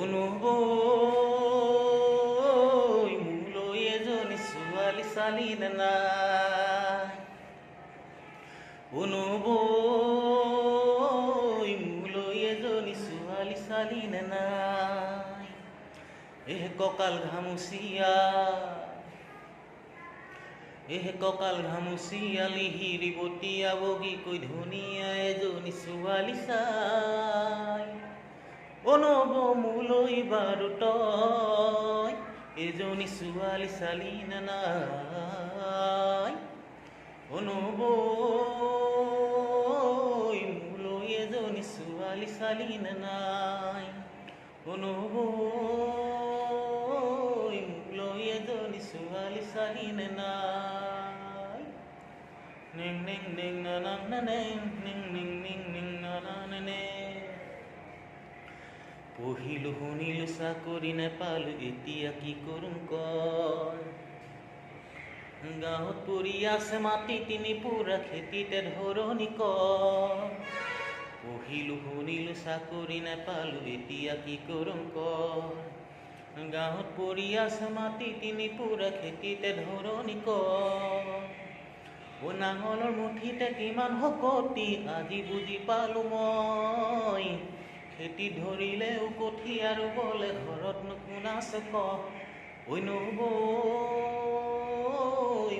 অনুবৈ মোলৈ এজনী ছোৱালী চালি নে নাই? অনুবৈ মোলৈ এজনী ছোৱালী চালি নে নাই? কঁকাল ঘামুচিয়া কঁকাল ঘামুচিয়া লিহিৰি বতিয়া বগীকৈ ধুনীয়া এজনী ছোৱালী চাই। অনুব মোলৈ বাৰু তই এজনী ছোৱালী চালি নে নাই? অনুবৈ মোলৈ এজনী ছোৱালী চালি নে নাই? অনুবৈ মোলৈ এজনী ছোৱালী চালি নে নাই? নিং নিং নিং না না না Ning Ning Ning Ning Ning না না নে। পঢ়িলো শুনিলো চাকৰি নেপালো, এতিয়া কি কৰোঁ কয়? গাঁৱত পৰি আছে মাটি তিনি পুৰা, খেতিতে ধৰণি কয়। পঢ়িলো শুনিলো চাকৰি নেপালো, এতিয়া কি কৰোঁ কয়? গাঁৱত পৰি আছে মাটি তিনি পুৰা, খেতিতে ধৰণি কয়। নাঙলৰ মুঠিতে কিমান শকতি, আজি বুজি পালো মই। খেতি ধৰিলেও কঠীয়া ৰুবলে ঘৰতনো কোন আছে ক? অনুবৈ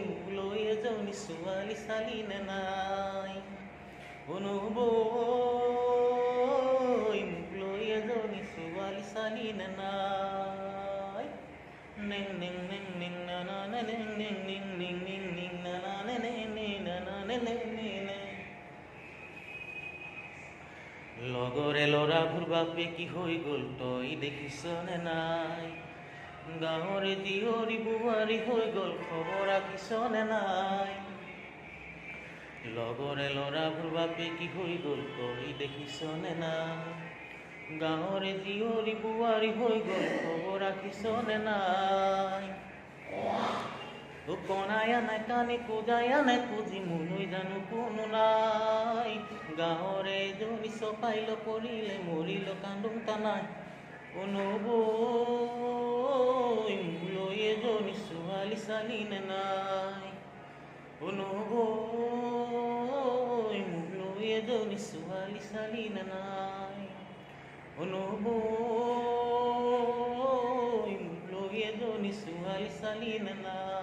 মোলৈ এজনী ছোৱালী চালি নে নাই? অনুবৈ মোলৈ এজনী ছোৱালী চালি নে নাই? নিং নিং নিং নিং না না নে Ning Ning Ning Ning Ning Ning না না নে নে নে না না নে নে নে নে। লগৰে ল'ৰাবোৰ বাপে কি হৈ গ'ল তই দেখিছ নে নাই? গাঁৱৰে জীয়ৰী বোৱাৰী হৈ গ'ল খবৰ ৰাখিছ নে নাই? লগৰে ল'ৰাবোৰ বাপে কি হৈ গ'ল তই দেখিছ নে নাই? গাঁৱৰে জীয়ৰী বোৱাৰী হৈ গ'ল খবৰ ৰাখিছ নে নাই? কণায়া নাই কানি পূজায়া নাই পুজি মোলৈ জানো কোনো নাই? গাঁৱৰে এজনী চপাইল পৰিলে মৰিল কান্দোং তানাই। অনুবৈ মোলৈ এজনী ছোৱালী চালি নে নাই? অনুবৈ মোলৈ এজনী ছোৱালী চালি নে নাই? অনুবৈ মোলৈ এজনী ছোৱালী চালি নে নাই?